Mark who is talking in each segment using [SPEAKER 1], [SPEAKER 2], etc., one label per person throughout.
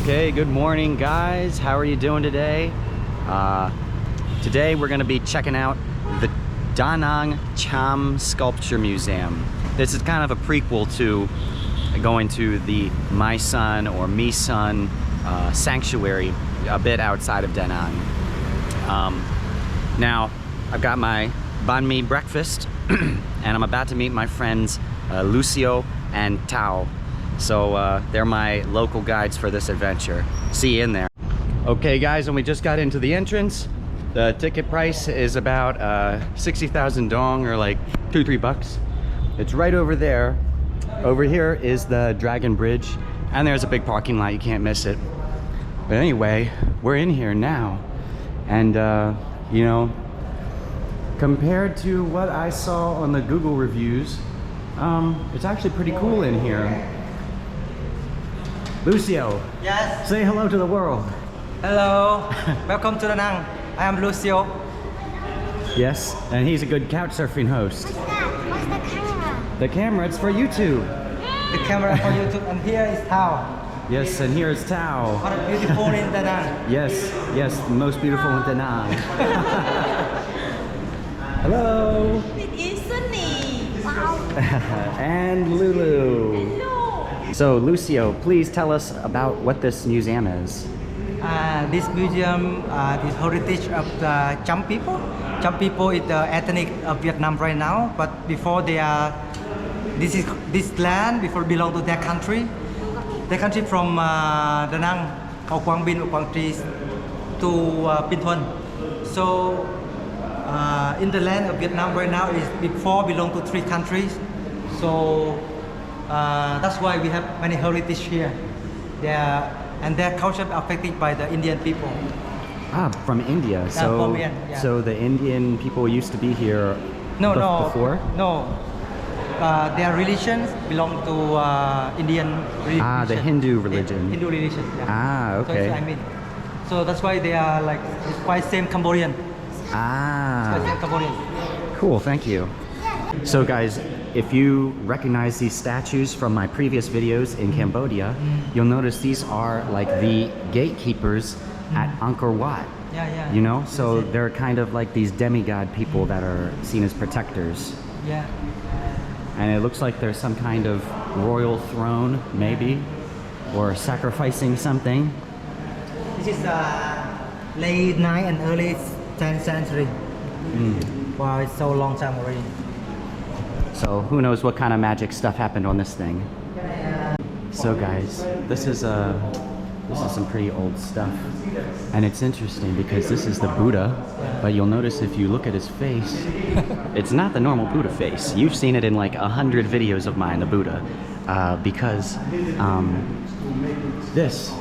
[SPEAKER 1] Okay, good morning guys. How are you doing today? Today we're going to be checking out the Danang Cham Sculpture Museum. This is kind of a prequel to going to the My Son or Me Son sanctuary a bit outside of Da Nang. Now, I've got my banh mi breakfast and I'm about to meet my friends Lucio and Tao. So they're my local guides for this adventure. See you in there. Okay guys, and we just got into the entrance. The ticket price is about 60,000 dong, or like $2-3. It's right over there. Over here is the Dragon Bridge, and there's a big parking lot, you can't miss it. But anyway, we're in here now, and you know, compared to what I saw on the Google reviews, it's actually pretty cool in here. Lucio,
[SPEAKER 2] yes.
[SPEAKER 1] Say hello to the world.
[SPEAKER 2] Hello, welcome to Da Nang. I am Lucio.
[SPEAKER 1] Yes, and he's a good couch surfing host.
[SPEAKER 3] What's that? What's the camera?
[SPEAKER 1] The camera, it's for YouTube.
[SPEAKER 2] The camera for YouTube, and here is Tao.
[SPEAKER 1] Yes, and here's Tao.
[SPEAKER 2] What a beautiful in Da Nang.
[SPEAKER 1] Yes, yes, the most beautiful in Da Nang. Hello.
[SPEAKER 3] It is sunny. Wow.
[SPEAKER 1] And Lulu.
[SPEAKER 3] Hello.
[SPEAKER 1] So Lucio, please tell us about what this museum is.
[SPEAKER 2] This museum is heritage of the Cham people. Cham people is the ethnic of Vietnam right now, but before they are, this land before belong to their country. Their country from Da Nang, or Quang Binh or Quang Tri to Binh Thuan. So in the land of Vietnam right now is before belong to 3 countries. So that's why we have many heritage here. And their culture affected by the Indian people.
[SPEAKER 1] Ah, from India. So,
[SPEAKER 2] from India, yeah.
[SPEAKER 1] So the Indian people used to be here before?
[SPEAKER 2] No. Their religions belong to Indian religion.
[SPEAKER 1] Ah, the Hindu religion.
[SPEAKER 2] Hindu religion, yeah.
[SPEAKER 1] Ah, okay.
[SPEAKER 2] So, I mean, so that's why they are like quite same Cambodian.
[SPEAKER 1] Ah.
[SPEAKER 2] Quite same Cambodian.
[SPEAKER 1] Cool, thank you. So guys, if you recognize these statues from my previous videos in Cambodia, you'll notice these are like the gatekeepers at Angkor Wat.
[SPEAKER 2] Yeah.
[SPEAKER 1] You know, so they're kind of like these demigod people that are seen as protectors.
[SPEAKER 2] Yeah.
[SPEAKER 1] And it looks like there's some kind of royal throne, maybe, or sacrificing something.
[SPEAKER 2] This is late 9th and early 10th century. Wow, it's so long time already.
[SPEAKER 1] So who knows what kind of magic stuff happened on this thing. So guys, this is some pretty old stuff. And it's interesting because this is the Buddha, but you'll notice if you look at his face, it's not the normal Buddha face. You've seen it in like 100 videos of mine, the Buddha, because this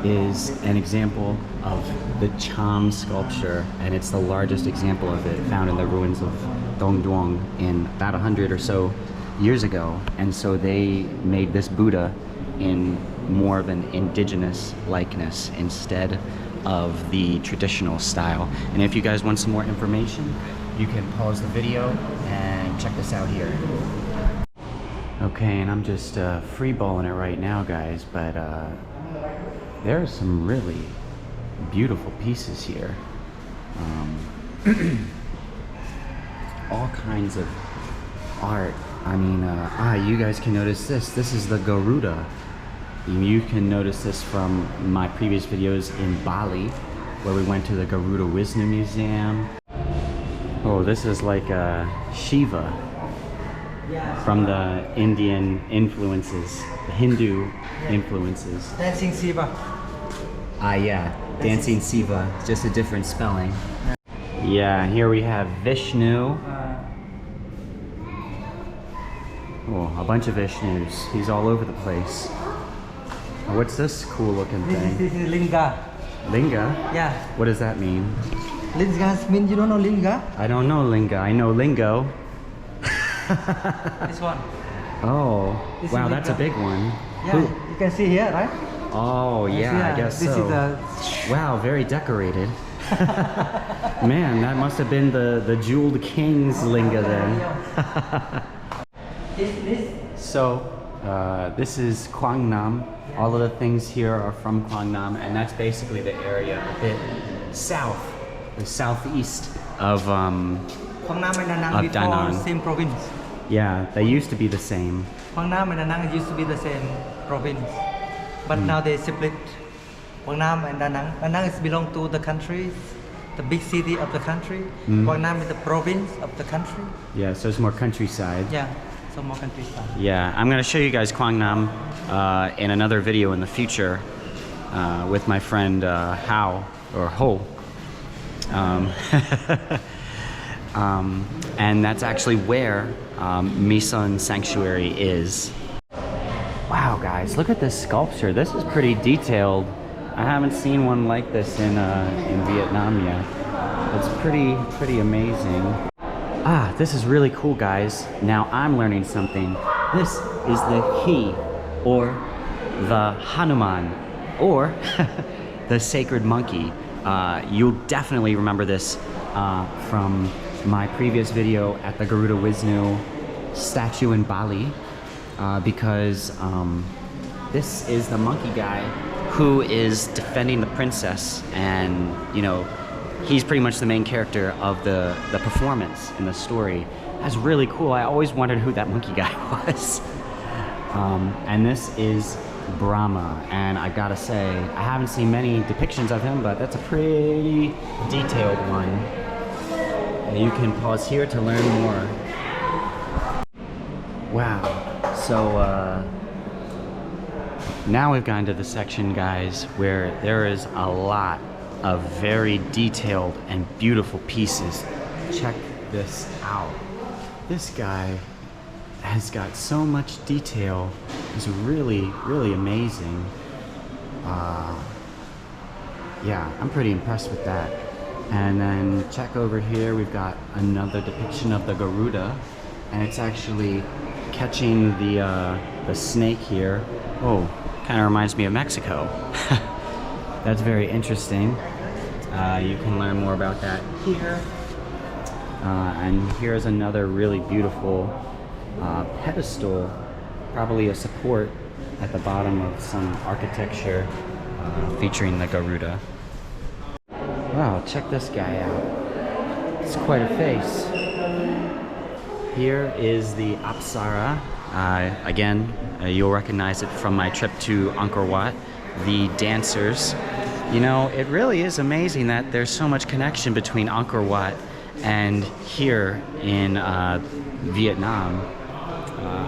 [SPEAKER 1] is an example of the Cham sculpture, and it's the largest example of it found in the ruins of Dong Duong in about 100 or so years ago. And so they made this Buddha in more of an indigenous likeness instead of the traditional style. And if you guys want some more information, you can pause the video and check this out here. Okay, and I'm just freeballing it right now, guys, but there are some really beautiful pieces here. All kinds of art. I mean, you guys can notice this. This is the Garuda. You can notice this from my previous videos in Bali, where we went to the Garuda Wisnu Museum. Oh, this is like a Shiva from the Indian influences, the Hindu influences.
[SPEAKER 2] Dancing Shiva.
[SPEAKER 1] Yeah, Dancing Shiva, just a different spelling. Yeah, here we have Vishnu. Oh, a bunch of Vishnus. He's all over the place. What's this cool looking thing?
[SPEAKER 2] This is Linga.
[SPEAKER 1] Linga?
[SPEAKER 2] Yeah.
[SPEAKER 1] What does that mean?
[SPEAKER 2] Linga means, you don't know Linga?
[SPEAKER 1] I don't know Linga. I know lingo.
[SPEAKER 2] This one.
[SPEAKER 1] Oh,
[SPEAKER 2] This
[SPEAKER 1] wow,
[SPEAKER 2] is
[SPEAKER 1] that's a
[SPEAKER 2] Linga.
[SPEAKER 1] big one.
[SPEAKER 2] Yeah, you can see here, right?
[SPEAKER 1] Oh, yeah, I guess
[SPEAKER 2] this
[SPEAKER 1] so.
[SPEAKER 2] Is
[SPEAKER 1] Wow, very decorated. Man, that must have been the jeweled king's linga then. So, this is Quang Nam, All of the things here are from Quang Nam, and that's basically the area a bit south, the southeast of
[SPEAKER 2] Quang Nam and Danang
[SPEAKER 1] Of
[SPEAKER 2] before
[SPEAKER 1] Danang.
[SPEAKER 2] same province.
[SPEAKER 1] yeah, they used to be the same.
[SPEAKER 2] Quang Nam and Danang used to be the same province, but now they split. Quang Nam and Danang. Danang is belong to the country, the big city of the country. Quang Nam is the province of the country.
[SPEAKER 1] Yeah, so it's more countryside.
[SPEAKER 2] Yeah, so more countryside.
[SPEAKER 1] Yeah, I'm gonna show you guys Quang Nam in another video in the future with my friend Hao or Ho. And that's actually where Misun Sanctuary is. Wow, guys, look at this sculpture. This is pretty detailed. I haven't seen one like this in Vietnam yet. It's pretty amazing. Ah, this is really cool, guys. Now I'm learning something. This is the He, or the Hanuman, or the sacred monkey. You'll definitely remember this from my previous video at the Garuda Wisnu statue in Bali, because this is the monkey guy who is defending the princess, and you know, he's pretty much the main character of the performance in the story. That's really cool. I always wondered who that monkey guy was. And this is Brahma, and I gotta say, I haven't seen many depictions of him, but that's a pretty detailed one. You can pause here to learn more. Wow. So now we've gotten to the section, guys, where there is a lot of very detailed and beautiful pieces. Check this out. This guy has got so much detail. It's really amazing. Yeah, I'm pretty impressed with that. And then check over here, we've got another depiction of the Garuda, and it's actually catching the snake here. Oh, kind of reminds me of Mexico. That's very interesting. You can learn more about that here. And here's another really beautiful pedestal, probably a support at the bottom of some architecture featuring the Garuda. Wow, check this guy out. It's quite a face. Here is the Apsara. Again, you'll recognize it from my trip to Angkor Wat. The dancers. You know, it really is amazing that there's so much connection between Angkor Wat and here in Vietnam.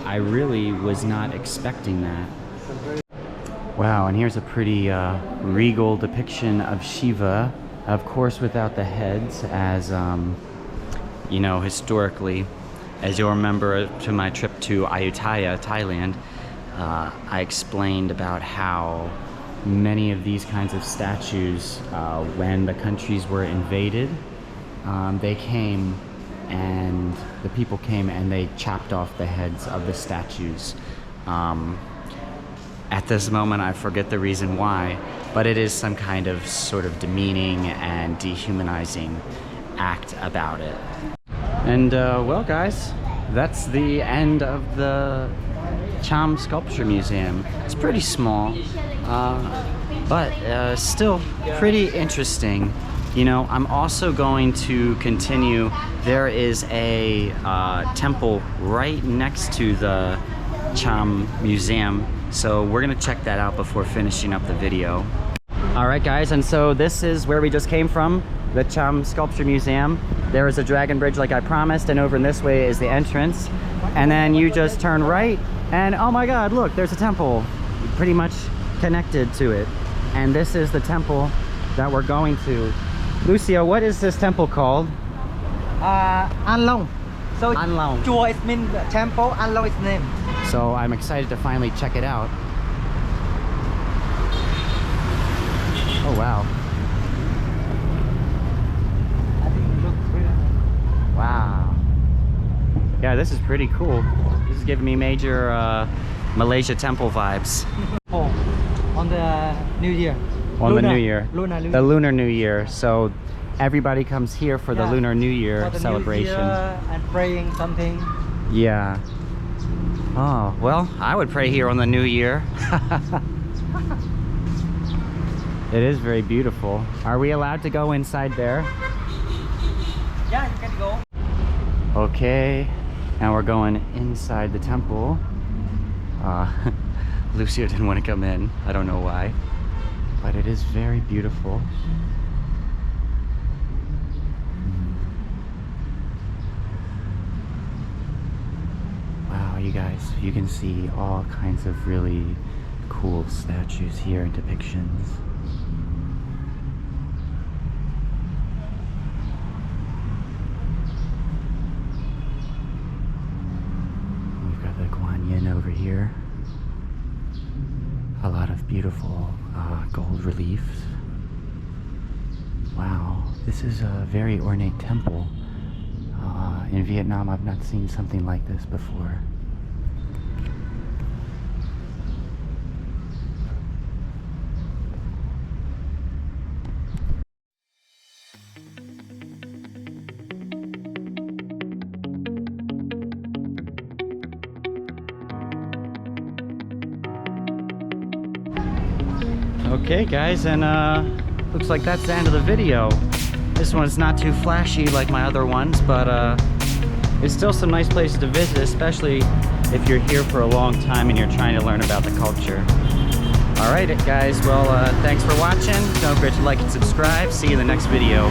[SPEAKER 1] I really was not expecting that. Wow, and here's a pretty regal depiction of Shiva. Of course, without the heads, as you know, historically, as you'll remember to my trip to Ayutthaya, Thailand, I explained about how many of these kinds of statues, when the countries were invaded, they came, and the people came and they chopped off the heads of the statues. At this moment, I forget the reason why, but it is some kind of sort of demeaning and dehumanizing act about it. And well, guys, that's the end of the Cham Sculpture Museum. It's pretty small, but still pretty interesting. You know, I'm also going to continue. There is a temple right next to the Cham Museum, so we're gonna check that out before finishing up the video. All right, guys, and so this is where we just came from, the Cham Sculpture Museum. There is a dragon bridge like I promised, and over in this way is the entrance. And then you just turn right, and oh my God, look, there's a temple pretty much connected to it. And this is the temple that we're going to. Lucio, what is this temple called?
[SPEAKER 2] An Long. So
[SPEAKER 1] An Long.
[SPEAKER 2] Chùa is mean temple, An Long is name.
[SPEAKER 1] So I'm excited to finally check it out. Oh wow.
[SPEAKER 2] I think it looks really
[SPEAKER 1] Wow. Yeah, this is pretty cool. This is giving me major Malaysia temple vibes.
[SPEAKER 2] cool. On the New Year.
[SPEAKER 1] On the New Year.
[SPEAKER 2] Lunar.
[SPEAKER 1] The Lunar New Year. So everybody comes here for the
[SPEAKER 2] Yeah.
[SPEAKER 1] Lunar New Year
[SPEAKER 2] For the
[SPEAKER 1] celebration.
[SPEAKER 2] New Year and praying something.
[SPEAKER 1] Yeah. Oh, well, I would pray here on the New Year. It is very beautiful. Are we allowed to go inside there?
[SPEAKER 2] Yeah, you can go.
[SPEAKER 1] Okay, now we're going inside the temple. Lucio didn't want to come in. I don't know why, but it is very beautiful. Wow, you guys, you can see all kinds of really cool statues here and depictions. We've got the Guan Yin over here. A lot of beautiful gold reliefs. Wow, this is a very ornate temple. In Vietnam, I've not seen something like this before. Okay guys, and looks like that's the end of the video. This one's not too flashy like my other ones, but it's still some nice places to visit, especially if you're here for a long time and you're trying to learn about the culture. Alright guys, well thanks for watching. Don't forget to like and subscribe. See you in the next video.